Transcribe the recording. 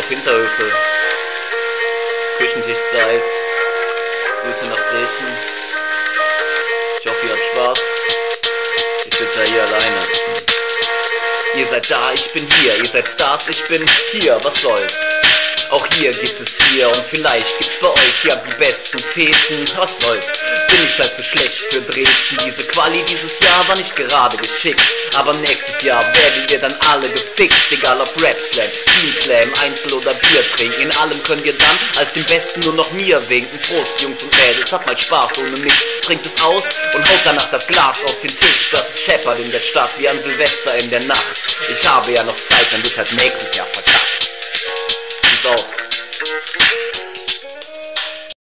auf Hinterhöfe, Küchentisch-Styles. Grüße nach Dresden. Ich hoffe, ihr habt Spaß. Ich sitze ja hier alleine. Ihr seid da, ich bin hier. Ihr seid Stars, ich bin hier. Was soll's? Auch hier gibt es Bier und vielleicht gibt's bei euch ja die besten Feten. Was soll's? Bin ich halt so schlecht für Dresden. Diese Quali dieses Jahr war nicht gerade geschickt, aber nächstes Jahr werdet ihr dann alle gefickt. Egal ob Rap Slam, Team Slam, Einzel oder Bier trinken. In allem könnt ihr dann als dem Besten nur noch mir winken. Prost Jungs und Mädels, habt mal Spaß ohne mich. Trinkt es aus und haut danach das Glas auf den Tisch. Das ist scheppert in der Stadt wie an Silvester in der Nacht. Ich habe ja noch Zeit, dann wird halt nächstes Jahr verkackt. Peace out.